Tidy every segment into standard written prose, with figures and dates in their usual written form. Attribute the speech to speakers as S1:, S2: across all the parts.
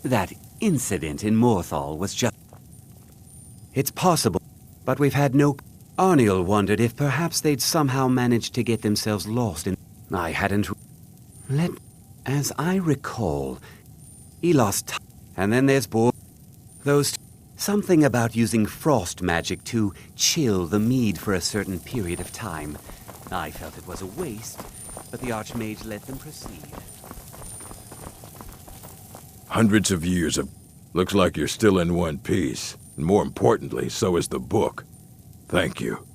S1: That incident in Morthal was just... It's possible, but we've had no... Arniel wondered if perhaps they'd somehow managed to get themselves lost in... I hadn't... As I recall, he lost... And then there's those... Something about using frost magic to chill the mead for a certain period of time. I felt it was a waste, but the Archmage let them proceed.
S2: Hundreds of years of... Looks like you're still in one piece. And more importantly, so is the book. Thank you.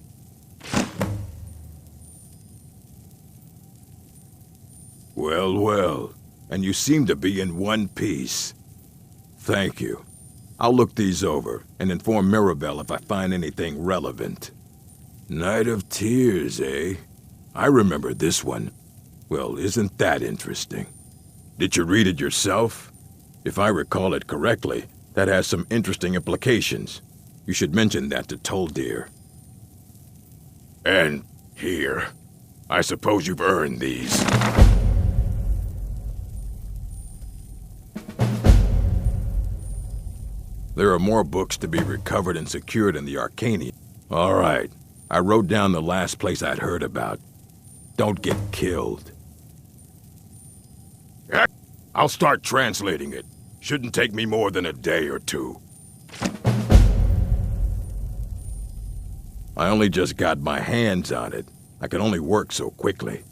S2: Well, well. And you seem to be in one piece. Thank you. I'll look these over and inform Mirabelle if I find anything relevant. Night of Tears, eh? I remember this one. Well, isn't that interesting? Did you read it yourself? If I recall it correctly, that has some interesting implications. You should mention that to Toldir. And here. I suppose you've earned these. There are more books to be recovered and secured in the Arcanium. All right. I wrote down the last place I'd heard about. Don't get killed. I'll start translating it. Shouldn't take me more than a day or two. I only just got my hands on it. I can only work so quickly.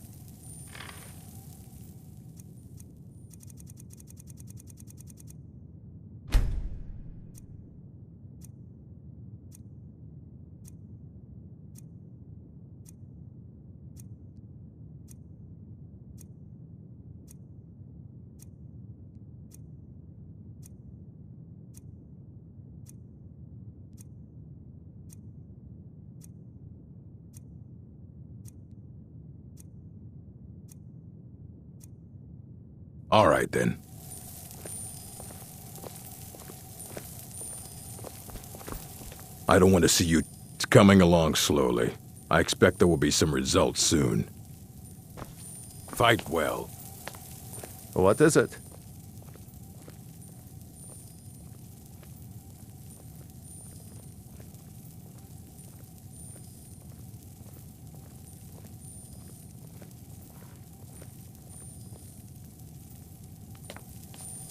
S2: All right, then. I don't want to see you coming along slowly. I expect there will be some results soon. Fight well.
S3: What is it?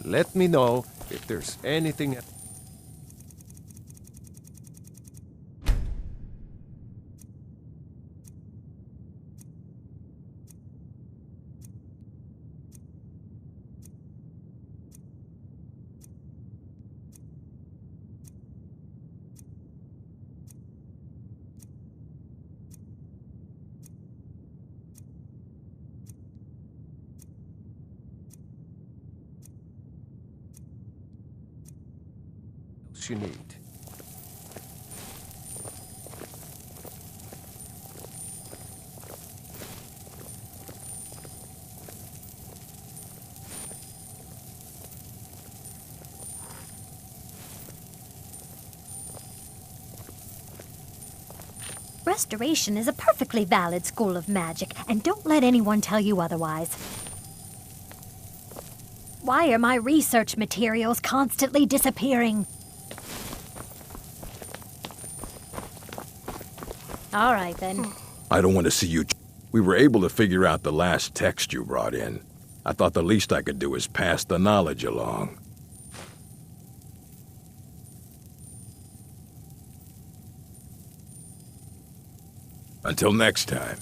S3: Let me know if there's anything... you need.
S4: Restoration is a perfectly valid school of magic, and don't let anyone tell you otherwise. Why are my research materials constantly disappearing? All right, then.
S2: I don't want to see you... We were able to figure out the last text you brought in. I thought the least I could do is pass the knowledge along. Until next time.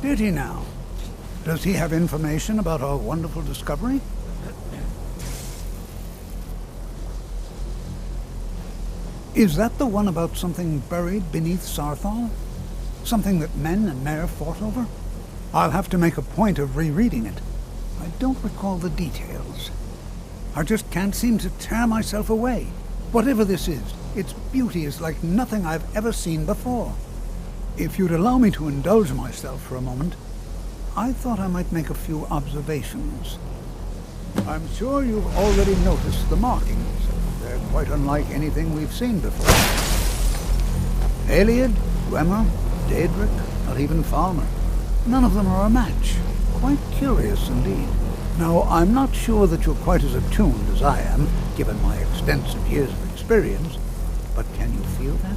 S5: Did he now? Does he have information about our wonderful discovery? Is that the one about something buried beneath Sarthal? Something that men and Mare fought over? I'll have to make a point of rereading it. I don't recall the details. I just can't seem to tear myself away. Whatever this is, its beauty is like nothing I've ever seen before. If you'd allow me to indulge myself for a moment, I thought I might make a few observations. I'm sure you've already noticed the markings. They're quite unlike anything we've seen before. Eliad, Dwemer, Daedric, or even Falmer. None of them are a match. Quite curious indeed. Now, I'm not sure that you're quite as attuned as I am, given my extensive years of experience, but can you feel that?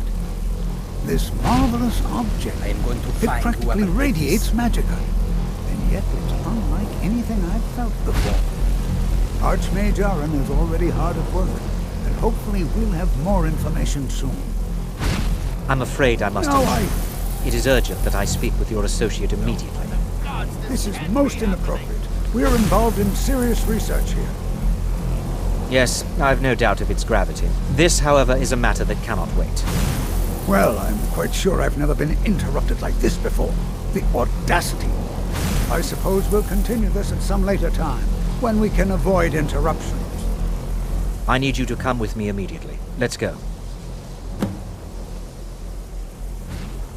S5: This marvelous object,
S6: I am going to
S5: it
S6: find
S5: practically
S6: whoever
S5: radiates magicka, and yet it's unlike anything I've felt before. Archmage Aaron is already hard at work, and hopefully we'll have more information soon.
S7: I'm afraid I must...
S5: No,
S7: It is urgent that I speak with your associate immediately.
S5: This is most inappropriate. We're involved in serious research here.
S7: Yes, I've no doubt of its gravity. This, however, is a matter that cannot wait.
S5: Well, I'm quite sure I've never been interrupted like this before. The audacity. I suppose we'll continue this at some later time, when we can avoid interruptions.
S7: I need you to come with me immediately. Let's go.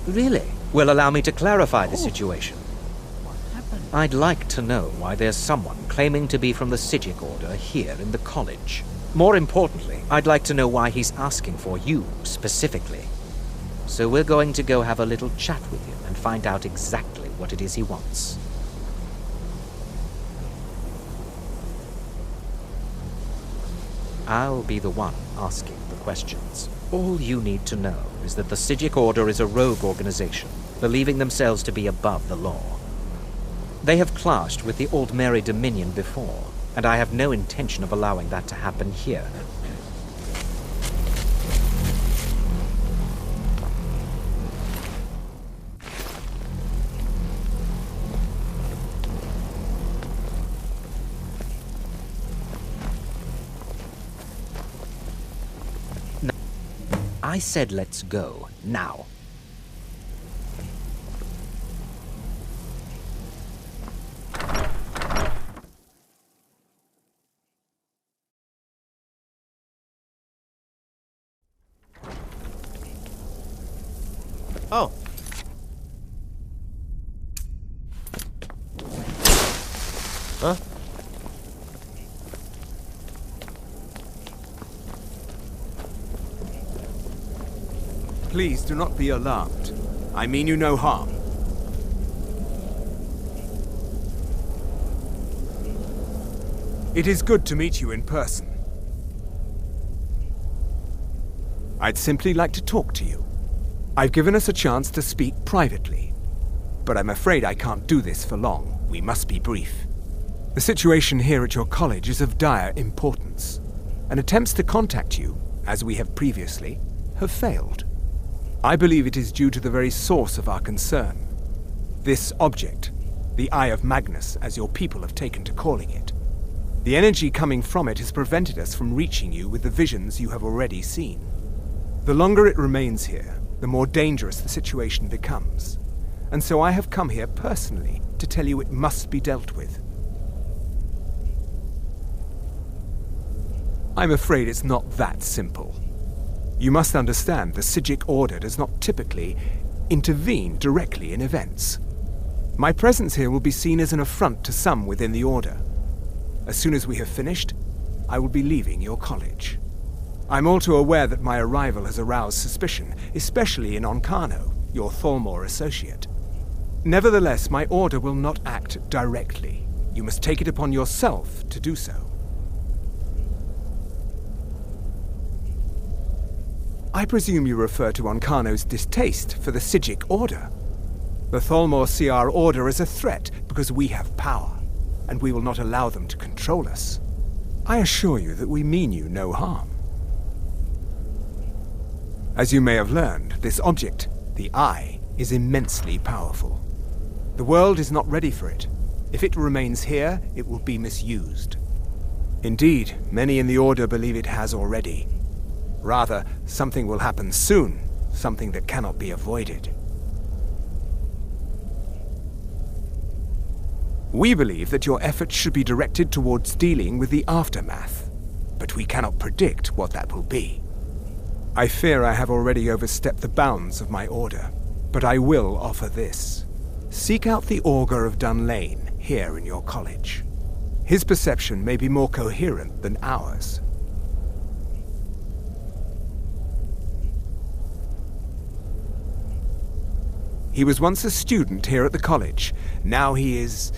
S7: Really? Well, allow me to clarify the situation.
S5: What happened?
S7: I'd like to know why there's someone claiming to be from the Sijic Order here in the college. More importantly, I'd like to know why he's asking for you, specifically. So we're going to go have a little chat with him and find out exactly what it is he wants. I'll be the one asking the questions. All you need to know is that the Sijic Order is a rogue organization, believing themselves to be above the law. They have clashed with the Aldmeri Dominion before, and I have no intention of allowing that to happen here. I said let's go, now.
S3: Oh. Huh?
S8: Please do not be alarmed. I mean you no harm. It is good to meet you in person. I'd simply like to talk to you. I've given us a chance to speak privately, but I'm afraid I can't do this for long. We must be brief. The situation here at your college is of dire importance, and attempts to contact you, as we have previously, have failed. I believe it is due to the very source of our concern. This object, the Eye of Magnus, as your people have taken to calling it. The energy coming from it has prevented us from reaching you with the visions you have already seen. The longer it remains here, the more dangerous the situation becomes. And so I have come here personally to tell you it must be dealt with. I'm afraid it's not that simple. You must understand the Sijic Order does not typically intervene directly in events. My presence here will be seen as an affront to some within the Order. As soon as we have finished, I will be leaving your college. I'm all too aware that my arrival has aroused suspicion, especially in Onkano, your Thalmor associate. Nevertheless, my Order will not act directly. You must take it upon yourself to do so. I presume you refer to Onkano's distaste for the Sijic Order. The Thalmor see our Order as a threat because we have power, and we will not allow them to control us. I assure you that we mean you no harm. As you may have learned, this object, the Eye, is immensely powerful. The world is not ready for it. If it remains here, it will be misused. Indeed, many in the Order believe it has already. Rather, something will happen soon, something that cannot be avoided. We believe that your efforts should be directed towards dealing with the aftermath, but we cannot predict what that will be. I fear I have already overstepped the bounds of my order, but I will offer this. Seek out the Augur of Dunlane here in your college. His perception may be more coherent than ours. He was once a student here at the college. Now he is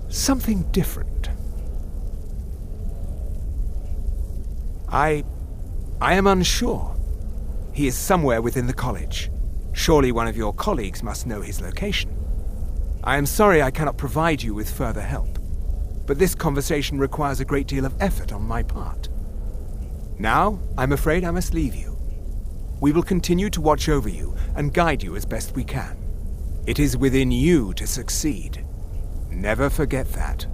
S8: something different. I am unsure. He is somewhere within the college. Surely one of your colleagues must know his location. I am sorry I cannot provide you with further help, but this conversation requires a great deal of effort on my part. Now, I'm afraid I must leave you. We will continue to watch over you and guide you as best we can. It is within you to succeed. Never forget that.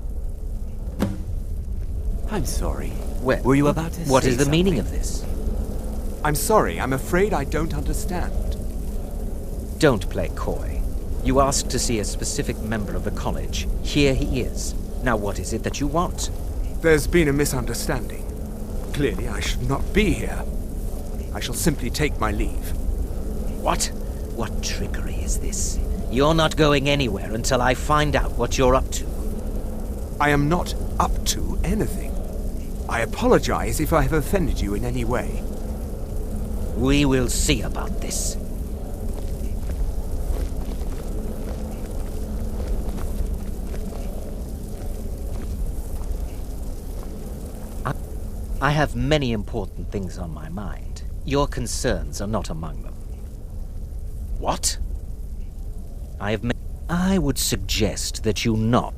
S1: I'm sorry.
S7: Well,
S1: Were you about to
S7: what
S1: say
S7: is the meaning
S1: something?
S7: of this?
S8: I'm sorry, I'm afraid I don't understand.
S7: Don't play coy. You asked to see a specific member of the college. Here he is. Now what is it that you want?
S8: There's been a misunderstanding. Clearly I should not be here. I shall simply take my leave.
S7: What? What trickery is this? You're not going anywhere until I find out what you're up to.
S8: I am not up to anything. I apologize if I have offended you in any way.
S7: We will see about this. I have many important things on my mind. Your concerns are not among them. What? I would suggest that you not...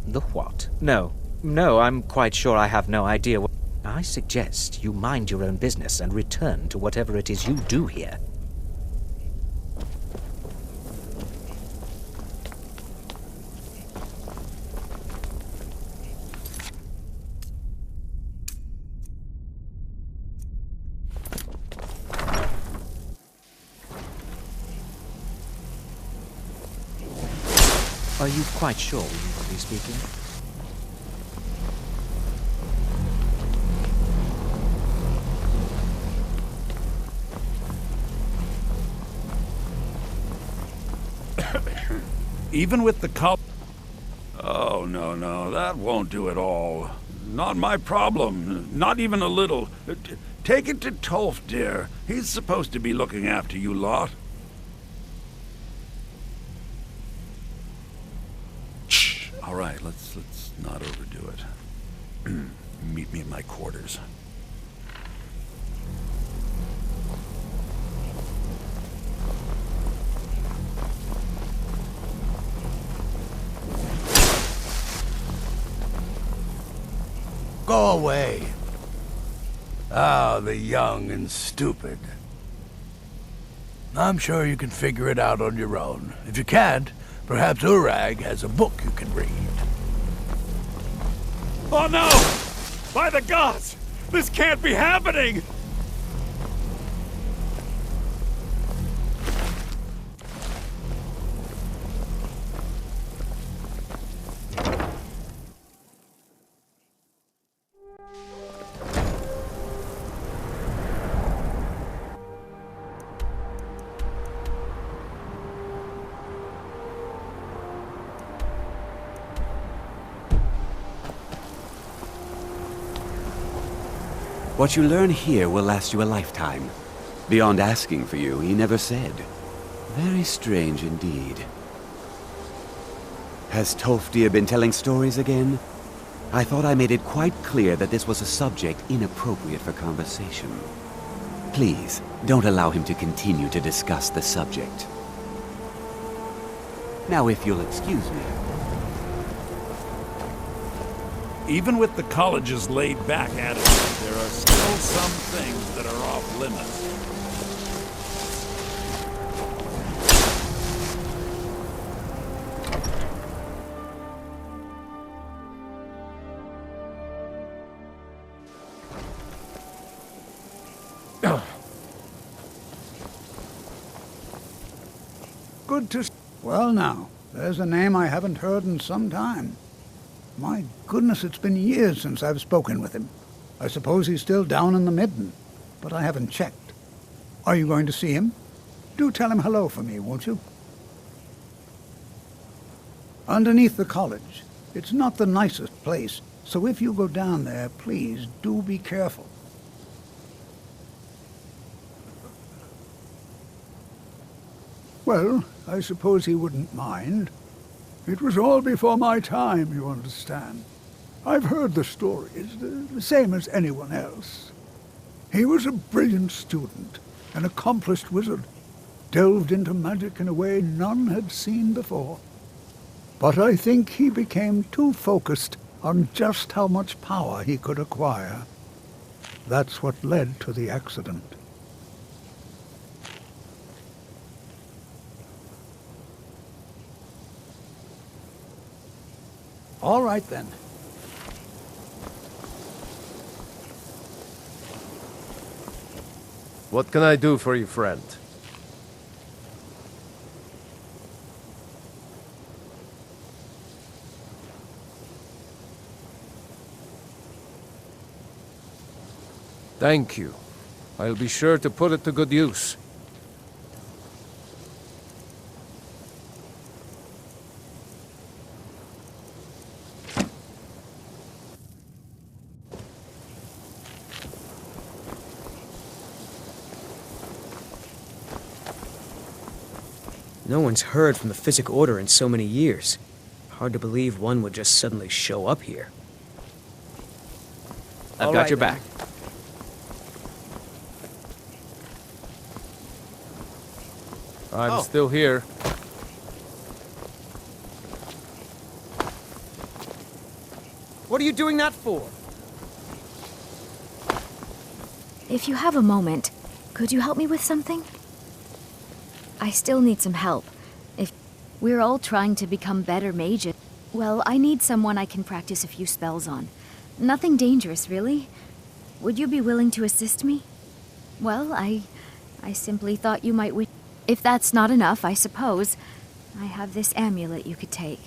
S7: The what? No, I'm quite sure I have no idea what... I suggest you mind your own business and return to whatever it is you do here. Are you quite sure we need to be speaking?
S6: Even with the cop... Oh, no, that won't do at all. Not my problem, not even a little. Take it to Tolf, dear. He's supposed to be looking after you lot. Shh. All right, let's not overdo it. Meet me in my quarters.
S9: Go away. Ah, the young and stupid. I'm sure you can figure it out on your own. If you can't, perhaps Urag has a book you can read.
S6: Oh no! By the gods! This can't be happening!
S1: What you learn here will last you a lifetime. Beyond asking for you, he never said. Very strange indeed. Has Tolfdir been telling stories again? I thought I made it quite clear that this was a subject inappropriate for conversation. Please, don't allow him to continue to discuss the subject. Now, if you'll excuse me.
S6: Even with the college's laid-back attitude, there are still some things that are off-limits.
S5: good to... Well now, there's a name I haven't heard in some time. My goodness, it's been years since I've spoken with him. I suppose he's still down in the Midden, but I haven't checked. Are you going to see him? Do tell him hello for me, won't you? Underneath the college. It's not the nicest place, so if you go down there, please do be careful. Well, I suppose he wouldn't mind. It was all before my time, you understand. I've heard the stories, the same as anyone else. He was a brilliant student, an accomplished wizard, delved into magic in a way none had seen before. But I think he became too focused on just how much power he could acquire. That's what led to the accident. All right, then.
S3: What can I do for you, friend? Thank you. I'll be sure to put it to good use.
S10: No one's heard from the Physic Order in so many years. Hard to believe one would just suddenly show up here.
S7: I've got your back.
S3: I'm still here.
S10: What are you doing that for?
S11: If you have a moment, could you help me with something? I still need some help. If we're all trying to become better mages, well, I need someone I can practice a few spells on. Nothing dangerous, really. Would you be willing to assist me? Well, I simply thought you might wish. If that's not enough, I suppose I have this amulet you could take.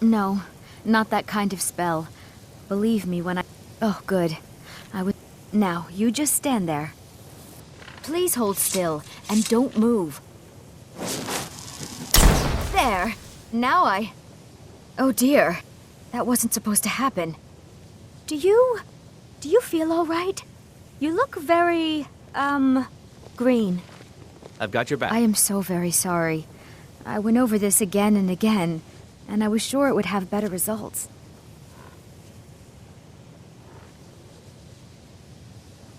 S11: No, not that kind of spell. Believe me when I... Oh, good. I would... Now, you just stand there. Please hold still, and don't move. There! Now I... Oh dear. That wasn't supposed to happen. Do you feel all right? You look very, green.
S7: I've got your back.
S11: I am so very sorry. I went over this again and again, and I was sure it would have better results.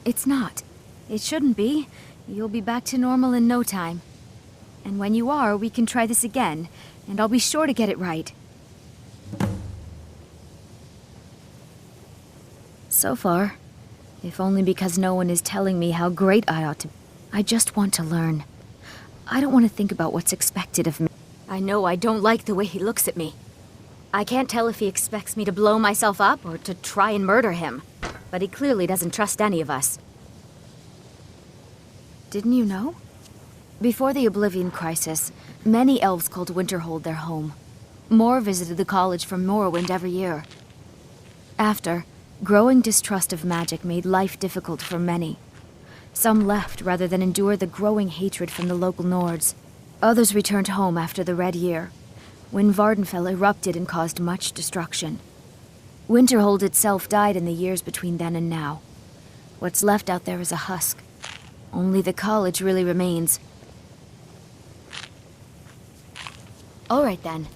S11: It's not. It shouldn't be. You'll be back to normal in no time. And when you are, we can try this again, and I'll be sure to get it right. So far, if only because no one is telling me how great I ought to be. I just want to learn. I don't want to think about what's expected of me. I know I don't like the way he looks at me. I can't tell if he expects me to blow myself up or to try and murder him. But he clearly doesn't trust any of us. Didn't you know? Before the Oblivion Crisis, many elves called Winterhold their home. More visited the college from Morrowind every year. After, growing distrust of magic made life difficult for many. Some left rather than endure the growing hatred from the local Nords. Others returned home after the Red Year, when Vardenfell erupted and caused much destruction. Winterhold itself died in the years between then and now. What's left out there is a husk. Only the college really remains. All right then.